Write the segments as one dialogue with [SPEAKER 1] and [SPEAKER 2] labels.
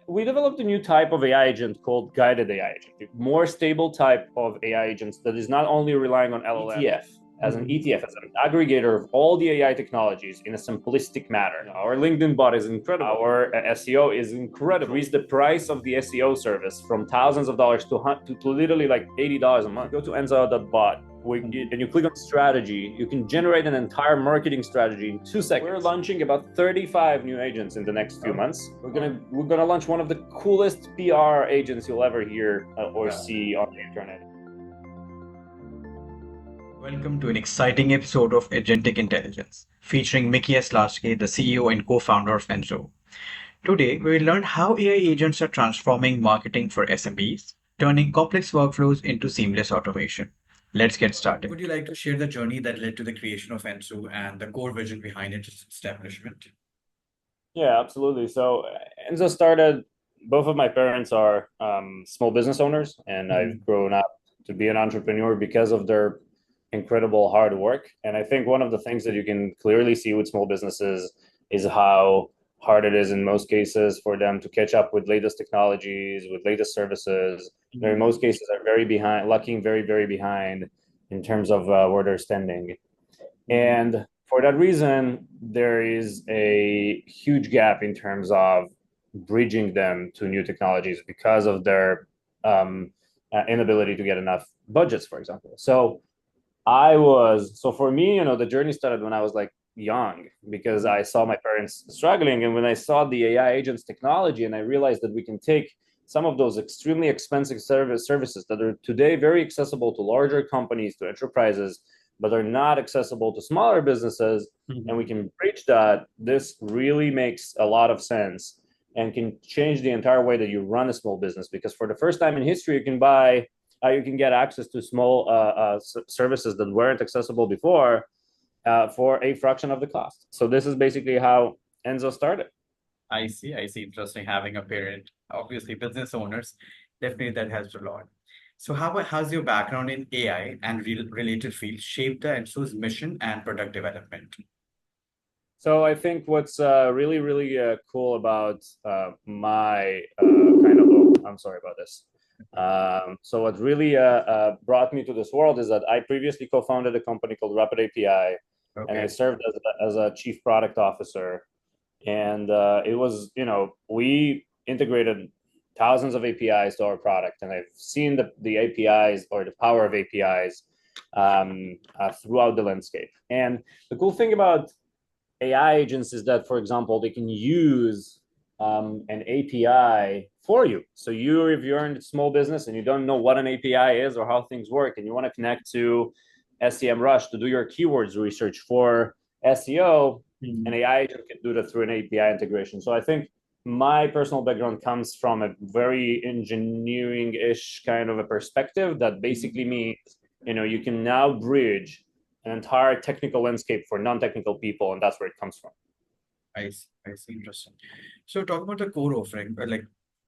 [SPEAKER 1] We developed a new type of AI agent called guided AI agent, a more stable type of AI agents that is not only relying on LLM as an ETF, as an aggregator of all the AI technologies in a simplistic manner. Our LinkedIn bot is incredible. Our SEO is incredible. Increase the price of the SEO service from thousands of dollars to literally like $80 a month. Go to Enso.bot and you click on strategy, you can generate an entire marketing strategy in 2 seconds. We're launching about 35 new agents in the next few months. We're gonna launch one of the coolest PR agents you'll ever hear or see on the internet.
[SPEAKER 2] Welcome to an exciting episode of Agentic Intelligence, featuring Mickey Haslavsky, the CEO and co-founder of Enso. Today, we will learn how AI agents are transforming marketing for SMBs, turning complex workflows into seamless automation. Let's get started. Would you like to share the journey that led to the creation of Enso and the core vision behind its establishment?
[SPEAKER 1] Yeah, absolutely. So Enso started, both of my parents are small business owners, and I've grown up to be an entrepreneur because of their incredible hard work. And I think one of the things that you can clearly see with small businesses is how hard it is in most cases for them to catch up with latest technologies, with latest services. They're in most cases are very behind, lacking very, very behind in terms of where they're standing. And for that reason, there is a huge gap in terms of bridging them to new technologies because of their inability to get enough budgets, for example. So for me, the journey started when I was like young, because I saw my parents struggling. And when I saw the AI agents technology, and I realized that we can take some of those extremely expensive services that are today very accessible to larger companies, to enterprises, but are not accessible to smaller businesses, and we can bridge that. This really makes a lot of sense and can change the entire way that you run a small business, because for the first time in history, you can get access to small services that weren't accessible before for a fraction of the cost. So this is basically how Enso started.
[SPEAKER 2] I see. Interesting having a parent, obviously business owners, definitely that helps a lot. So how's your background in AI and related fields shaped the Enso's mission and product development?
[SPEAKER 1] So I think what's really, really cool about my I'm sorry about this. So what really brought me to this world is that I previously co-founded a company called AllAboutAI, and I served as a chief product officer. And it was, we integrated thousands of APIs to our product, and I've seen the APIs, or the power of APIs, throughout the landscape. And the cool thing about AI agents is that, for example, they can use an API for you. So if you're in a small business and you don't know what an API is or how things work, and you want to connect to SEMrush to do your keywords research for SEO, an AI agent can do that through an API integration. So I think my personal background comes from a very engineering-ish kind of a perspective that basically means, you can now bridge an entire technical landscape for non-technical people, and that's where it comes from.
[SPEAKER 2] I see. Interesting. So talk about the core offering,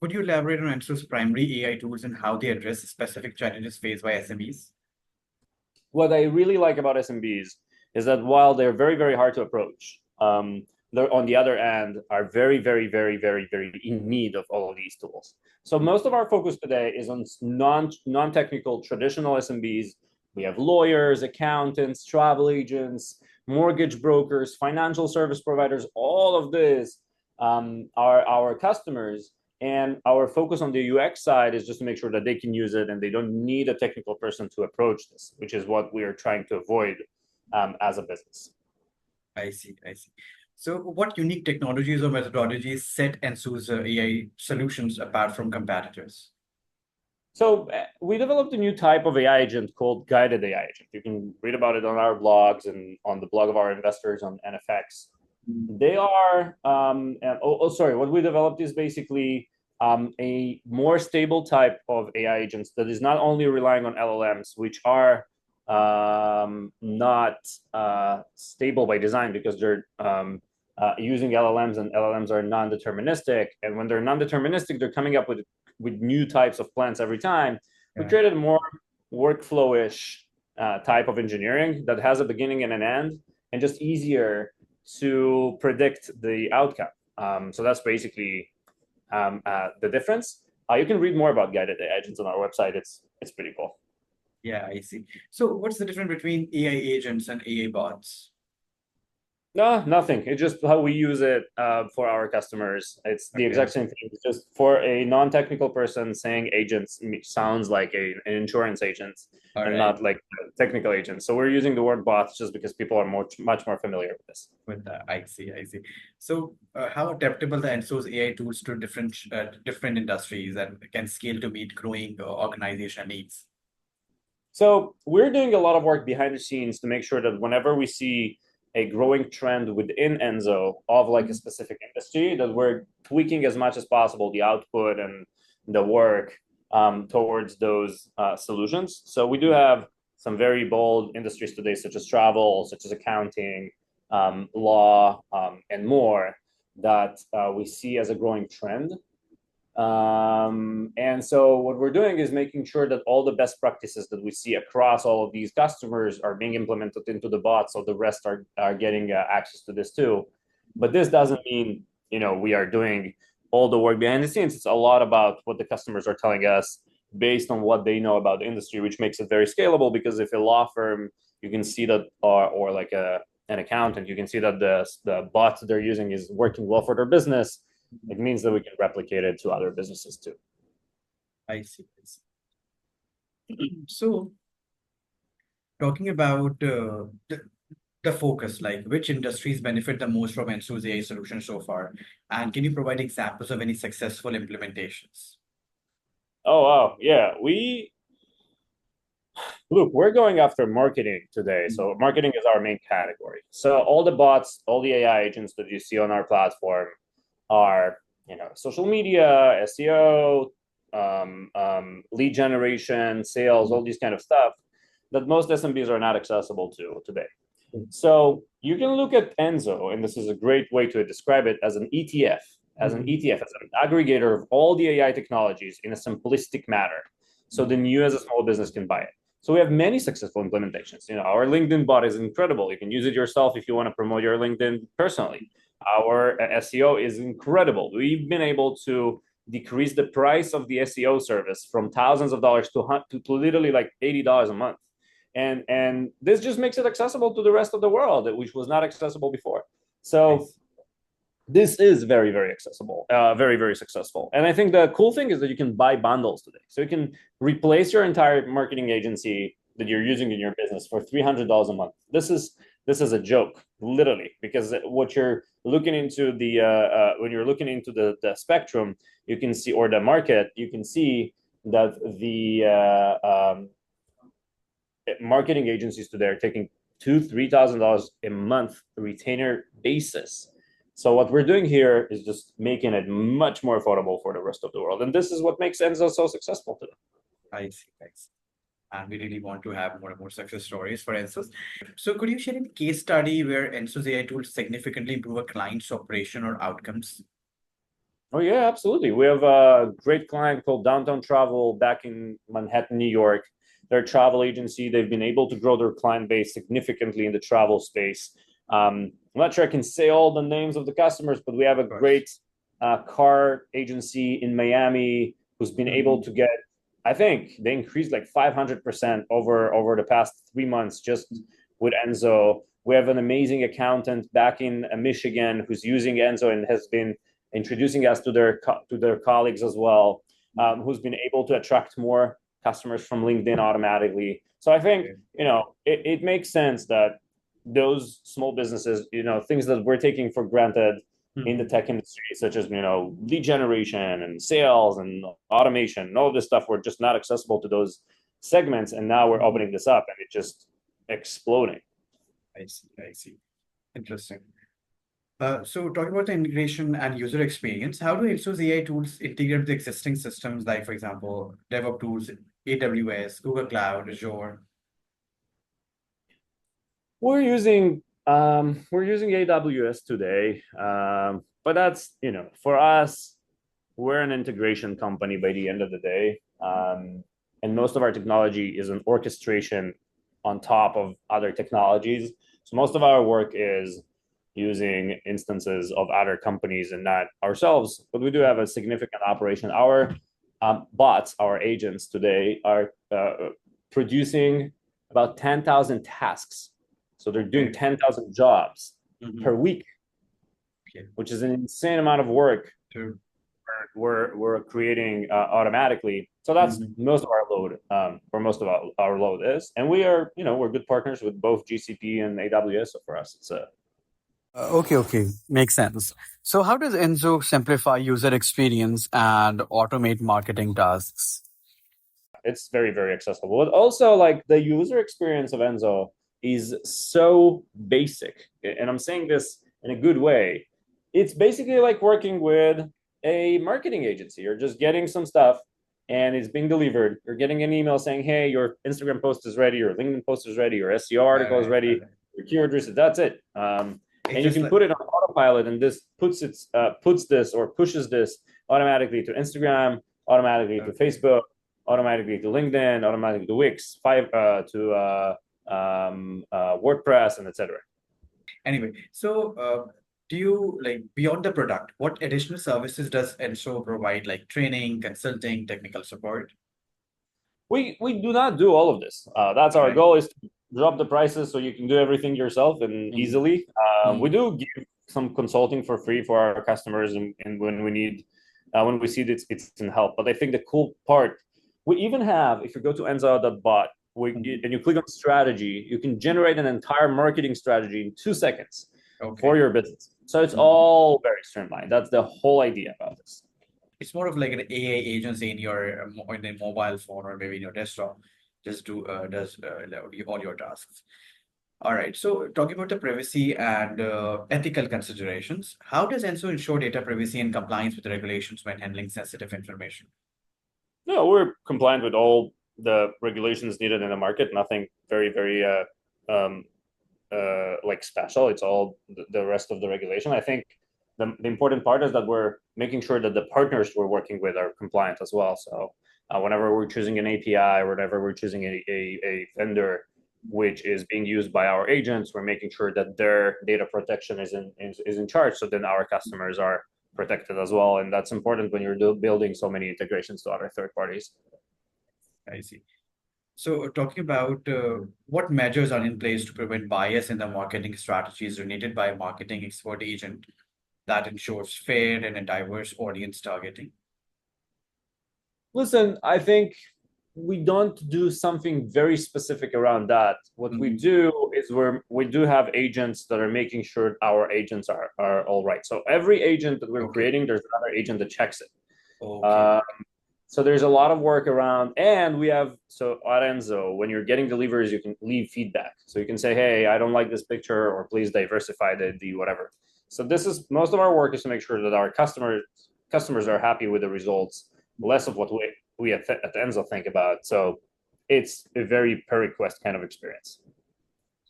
[SPEAKER 2] could you elaborate on Enso's primary AI tools and how they address specific challenges faced by SMEs?
[SPEAKER 1] What I really like about SMBs is that while they're very, very hard to approach, they're on the other end are very, very, very, very, very in need of all of these tools. So most of our focus today is on non-technical traditional SMBs. We have lawyers, accountants, travel agents, mortgage brokers, financial service providers. All of this are our customers. And our focus on the UX side is just to make sure that they can use it and they don't need a technical person to approach this, which is what we are trying to avoid as a business.
[SPEAKER 2] I see. So what unique technologies or methodologies set Enso's AI solutions apart from competitors?
[SPEAKER 1] So we developed a new type of AI agent called guided AI agent. You can read about it on our blogs and on the blog of our investors on NFX. They are, what we developed is basically a more stable type of AI agents that is not only relying on LLMs, which are not stable by design, because they're using LLMs, and LLMs are non-deterministic. And when they're non-deterministic, they're coming up with new types of plans every time. We created a more workflow-ish type of engineering that has a beginning and an end, and just easier to predict the outcome. So that's basically the difference. You can read more about guided AI agents on our website. It's pretty cool.
[SPEAKER 2] Yeah, I see. So what's the difference between AI agents and AI bots?
[SPEAKER 1] No, nothing. It's just how we use it for our customers. It's the
[SPEAKER 2] Okay.
[SPEAKER 1] exact same thing. It's just for a non-technical person, saying agents sounds like an insurance agent
[SPEAKER 2] All
[SPEAKER 1] and
[SPEAKER 2] right.
[SPEAKER 1] not like a technical agent. So we're using the word bots just because people are much more familiar with this.
[SPEAKER 2] With that, I see, I see. So, how adaptable the Enso's AI tools to different industries and can scale to meet growing organizational needs?
[SPEAKER 1] So we're doing a lot of work behind the scenes to make sure that whenever we see a growing trend within Enso of like a specific industry, that we're tweaking as much as possible the output and the work towards those solutions. So we do have some very bold industries today, such as travel, such as accounting, law, and more, that we see as a growing trend. And so what we're doing is making sure that all the best practices that we see across all of these customers are being implemented into the bot, so the rest are getting access to this too. But this doesn't mean, we are doing all the work behind the scenes. It's a lot about what the customers are telling us based on what they know about the industry, which makes it very scalable. Because if a law firm, you can see that, or like an accountant, you can see that the bot they're using is working well for their business. It means that we can replicate it to other businesses too.
[SPEAKER 2] I see. I see. So, talking about the focus, like which industries benefit the most from Enso's AI solution so far, and can you provide examples of any successful implementations?
[SPEAKER 1] Oh wow, yeah. We're going after marketing today. So marketing is our main category. So all the bots, all the AI agents that you see on our platform are, social media, SEO, lead generation, sales, all these kind of stuff that most SMBs are not accessible to today. So you can look at Enso, and this is a great way to describe it, as an ETF, as an aggregator of all the AI technologies in a simplistic manner. So then you as a small business can buy it. So we have many successful implementations. Our LinkedIn bot is incredible. You can use it yourself if you want to promote your LinkedIn personally. Our SEO is incredible. We've been able to decrease the price of the SEO service from thousands of dollars to literally like $80 a month. And this just makes it accessible to the rest of the world, which was not accessible before. So this is very, very accessible, very, very successful. And I think the cool thing is that you can buy bundles today. So you can replace your entire marketing agency that you're using in your business for $300 a month. This is a joke, literally, because what you're looking into when you're looking into the spectrum, you can see, or the market, you can see that the marketing agencies today are taking $2,000-$3,000 a month retainer basis. So what we're doing here is just making it much more affordable for the rest of the world, and this is what makes Enso so successful today.
[SPEAKER 2] I see. I see. And we really want to have more and more success stories for Ensos. So could you share a case study where Enso's AI tools significantly improve a client's operation or outcomes?
[SPEAKER 1] Oh yeah, absolutely. We have a great client called Downtown Travel back in Manhattan, New York. They're a travel agency. They've been able to grow their client base significantly in the travel space. I'm not sure I can say all the names of the customers, but we have a great car agency in Miami who's been able to get, I think they increased like 500% over the past 3 months just with Enso. We have an amazing accountant back in Michigan who's using Enso and has been introducing us to their colleagues as well, who's been able to attract more customers from LinkedIn automatically. So I think it makes sense that those small businesses, things that we're taking for granted in the tech industry, such as lead generation and sales and automation, and all of this stuff were just not accessible to those segments, and now we're opening this up, and it's just exploding.
[SPEAKER 2] I see. I see. Interesting. So talking about the integration and user experience, how do Enso's AI tools integrate with existing systems like, for example, DevOps tools, AWS, Google Cloud, Azure?
[SPEAKER 1] We're using AWS today, but that's for us, we're an integration company by the end of the day, and most of our technology is an orchestration on top of other technologies. So most of our work is using instances of other companies and not ourselves, but we do have a significant operation. Our bots, our agents today are producing about 10,000 tasks. So they're doing 10,000 jobs per week, which is an insane amount of work. We're creating automatically. So that's most of our load, or most of our load is. And we are, we're good partners with both GCP and AWS. So for us, it's a
[SPEAKER 3] Okay, makes sense. So, how does Enso simplify user experience and automate marketing tasks?
[SPEAKER 1] it's very, very accessible. But also, like, the user experience of Enso is so basic, and I'm saying this in a good way. It's basically like working with a marketing agency. You're just getting some stuff and it's being delivered. You're getting an email saying, hey, your Instagram post is ready, your LinkedIn post is ready, your SEO article is ready, your keyword research, that's it. And you can put it on autopilot, and this puts this or pushes this automatically to Instagram, automatically to Facebook, automatically to LinkedIn, automatically to Wix, WordPress, and etc.
[SPEAKER 2] Anyway, so do you like beyond the product, what additional services does Enso provide, like training, consulting, technical support?
[SPEAKER 1] We do not do all of this. That's our goal, is to drop the prices so you can do everything yourself and easily. We do give some consulting for free for our customers, and when we need, when we see that it's in help. But I think the cool part, we even have, if you go to enso.bot and you click on strategy, you can generate an entire marketing strategy in 2 seconds for your business. So it's all very streamlined. That's the whole idea about this.
[SPEAKER 2] It's more of like an AI agency in your mobile phone or maybe in your desktop, just does all your tasks. All right. So talking about the privacy and ethical considerations, how does Enso ensure data privacy and compliance with regulations when handling sensitive information?
[SPEAKER 1] No, we're compliant with all the regulations needed in the market. Nothing very, very like special. It's all the rest of the regulation. I think the important part is that we're making sure that the partners we're working with are compliant as well. So whenever we're choosing an API or whenever we're choosing a vendor which is being used by our agents, we're making sure that their data protection is in charge. So then our customers are protected as well. And that's important when you're building so many integrations to other third parties.
[SPEAKER 2] I see. So talking about what measures are in place to prevent bias in the marketing strategies related by a marketing expert agent that ensures fair and a diverse audience targeting?
[SPEAKER 1] Listen, I think we don't do something very specific around that. What we do is we do have agents that are making sure our agents are all right. So every agent that we're creating, there's another agent that checks it. So there's a lot of work around, and we have, so at Enso, when you're getting deliveries, you can leave feedback. So you can say, hey, I don't like this picture, or please diversify the whatever. So this is, most of our work is to make sure that our customers are happy with the results, less of what we at Enso think about. So it's a very per request kind of experience.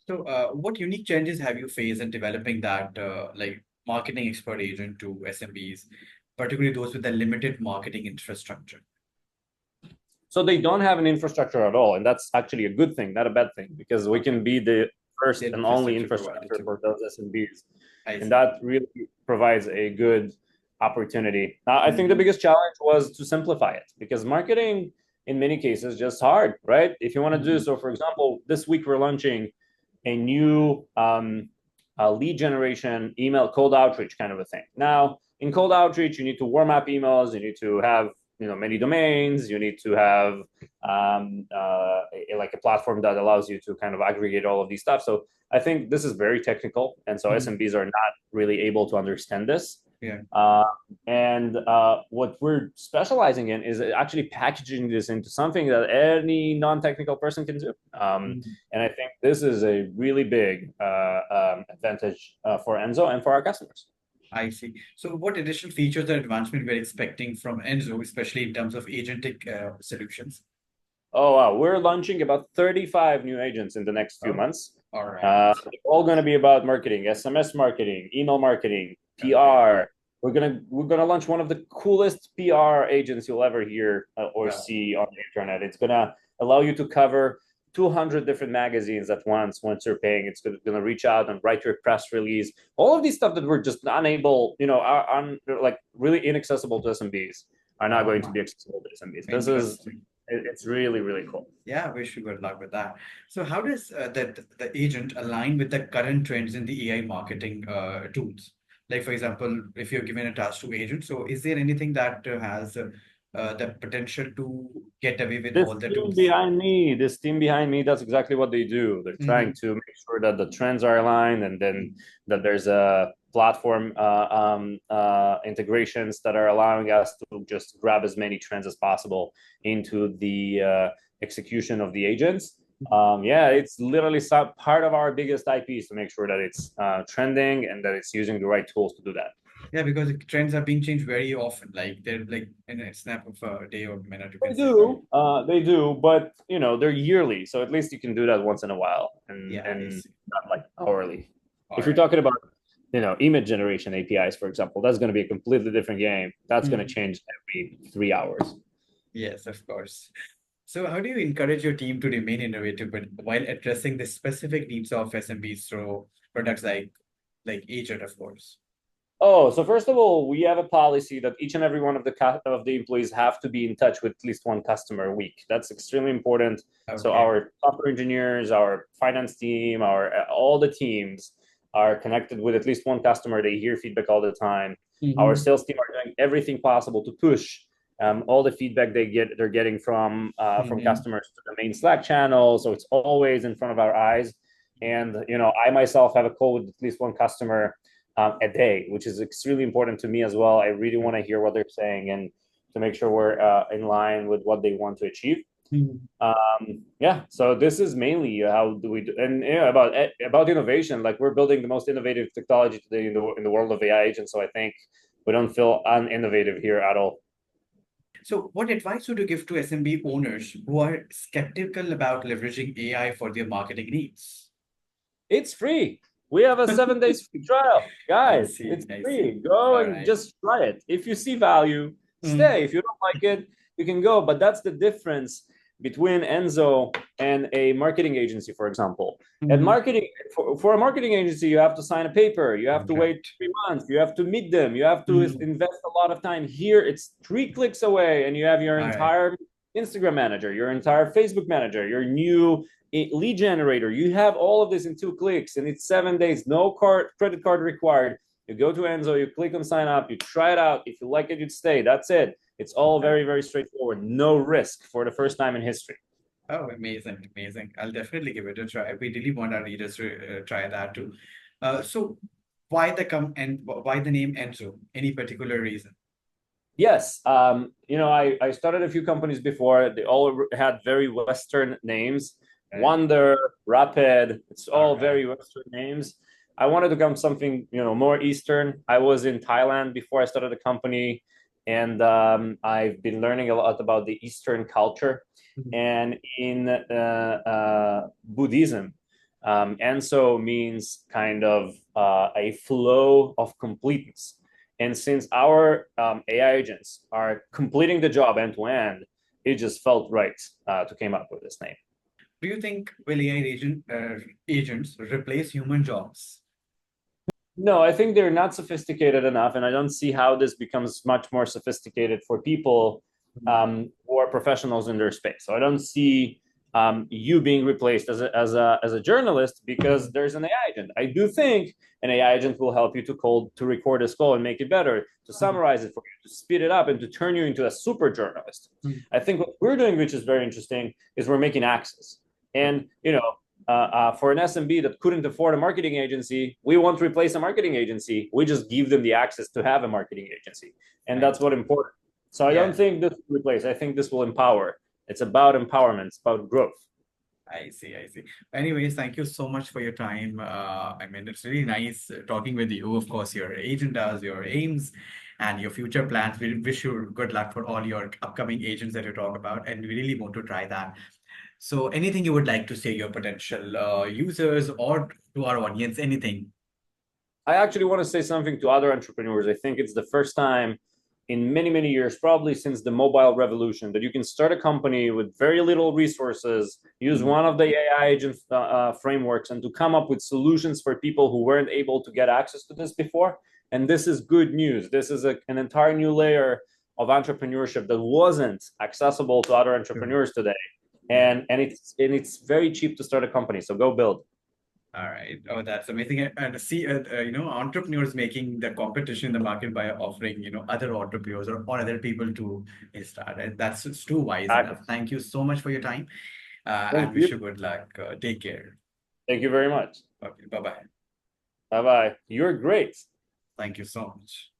[SPEAKER 2] So what unique challenges have you faced in developing that like marketing expert agent to SMBs, particularly those with a limited marketing infrastructure?
[SPEAKER 1] So they don't have an infrastructure at all, and that's actually a good thing, not a bad thing, because we can be the first and only infrastructure for those SMBs, and that really provides a good opportunity. I think the biggest challenge was to simplify it, because marketing in many cases is just hard, right? If you want to do so, for example, this week we're launching a new lead generation email cold outreach kind of a thing. Now, in cold outreach, you need to warm up emails, you need to have many domains, you need to have like a platform that allows you to kind of aggregate all of these stuff. So I think this is very technical, and so SMBs are not really able to understand this. And what we're specializing in is actually packaging this into something that any non-technical person can do. And I think this is a really big advantage for Enso and for our customers.
[SPEAKER 2] I see. So what additional features or advancement we're expecting from Enso, especially in terms of agentic solutions?
[SPEAKER 1] Oh, wow. We're launching about 35 new agents in the next few months.
[SPEAKER 2] All right.
[SPEAKER 1] They're all going to be about marketing, SMS marketing, email marketing, PR. We're gonna launch one of the coolest PR agents you'll ever hear or see on the internet. It's gonna allow you to cover 200 different magazines at once you're paying. It's going to reach out and write your press release. All of these stuff that we're just unable, are like really inaccessible to SMBs are now going to be accessible to SMBs. It's really, really cool.
[SPEAKER 2] Yeah, wish you good luck with that. So how does the agent align with the current trends in the AI marketing tools? Like, for example, if you're given a task to agent, so is there anything that has the potential to get away with all the tools?
[SPEAKER 1] This team behind me, that's exactly what they do. They're trying to make sure that the trends are aligned, and then that there's a platform integrations that are allowing us to just grab as many trends as possible into the execution of the agents. It's literally part of our biggest IPs to make sure that it's trending and that it's using the right tools to do that.
[SPEAKER 2] Yeah, because the trends are being changed very often. Like they're like in a snap of a day or minute.
[SPEAKER 1] They do, but they're yearly, so at least you can do that once in a while, and not like hourly. If you're talking about image generation APIs, for example, that's going to be a completely different game. That's going to change every 3 hours.
[SPEAKER 2] Yes, of course. So how do you encourage your team to remain innovative, but while addressing the specific needs of SMBs through products like Agent, of course?
[SPEAKER 1] Oh, so first of all, we have a policy that each and every one of the employees have to be in touch with at least one customer a week. That's extremely important. Okay. So our software engineers, our finance team, all the teams are connected with at least one customer. They hear feedback all the time. Our sales team are doing everything possible to push all the feedback they're getting from customers to the main Slack channel. So it's always in front of our eyes. And I myself have a call with at least one customer a day, which is extremely important to me as well. I really want to hear what they're saying and to make sure we're in line with what they want to achieve. So this is mainly how do we do, and about innovation. Like, we're building the most innovative technology today in the world of AI agents. So I think we don't feel uninnovative here at all.
[SPEAKER 2] So what advice would you give to SMB owners who are skeptical about leveraging AI for their marketing needs?
[SPEAKER 1] It's free. We have a 7 days free trial, guys. It's free. Go and just try it. If you see value, stay. If you don't like it, you can go. But that's the difference between Enso and a marketing agency, for example. And marketing for a marketing agency, you have to sign a paper. You have to wait 3 months. You have to meet them. You have to invest a lot of time. Here, it's 3 clicks away, and you have your entire Instagram manager, your entire Facebook manager, your new lead generator. You have all of this in 2 clicks, and it's 7 days. No credit card required. You go to Enso, you click on sign up, you try it out. If you like it, you'd stay. That's it. It's all very, very straightforward. No risk for the first time in history.
[SPEAKER 2] Oh, amazing, amazing. I'll definitely give it a try. We really want our readers to try that too. So why the name Enso? Any particular reason?
[SPEAKER 1] Yes. I started a few companies before. They all had very Western names. Wonder, Rapid, it's all very Western names. I wanted to come something, more Eastern. I was in Thailand before I started the company, and I've been learning a lot about the Eastern culture. And in Buddhism, Enso means kind of a flow of completeness. And since our AI agents are completing the job end to end, it just felt right to came up with this name.
[SPEAKER 2] Do you think will AI agents replace human jobs?
[SPEAKER 1] No, I think they're not sophisticated enough, and I don't see how this becomes much more sophisticated for people who are professionals in their space. So I don't see you being replaced as a journalist because there's an AI agent. I do think an AI agent will help you to record this call and make it better, to summarize it for you, to speed it up, and to turn you into a super journalist. I think what we're doing, which is very interesting, is we're making access. And for an SMB that couldn't afford a marketing agency, we won't replace a marketing agency. We just give them the access to have a marketing agency, and that's what's important. So I don't think this will replace. I think this will empower. It's about empowerment. It's about growth.
[SPEAKER 2] I see. Anyways, thank you so much for your time. It's really nice talking with you. Of course, your agendas, your aims, and your future plans. We wish you good luck for all your upcoming agents that you talk about, and we really want to try that. So anything you would like to say, your potential users or to our audience, anything?
[SPEAKER 1] I actually want to say something to other entrepreneurs. I think it's the first time in many, many years, probably since the mobile revolution, that you can start a company with very little resources, use one of the AI agent frameworks, and to come up with solutions for people who weren't able to get access to this before. And this is good news. This is an entire new layer of entrepreneurship that wasn't accessible to other entrepreneurs today. And it's very cheap to start a company. So go build.
[SPEAKER 2] All right. Oh, that's amazing. And see, entrepreneurs making the competition in the market by offering, other entrepreneurs or other people to start. And that's just too wise enough. Thank you so much for your time. And wish you good luck. Take care.
[SPEAKER 1] Thank you very much.
[SPEAKER 2] Okay. Bye-bye.
[SPEAKER 1] Bye-bye. You're great.
[SPEAKER 2] Thank you so much.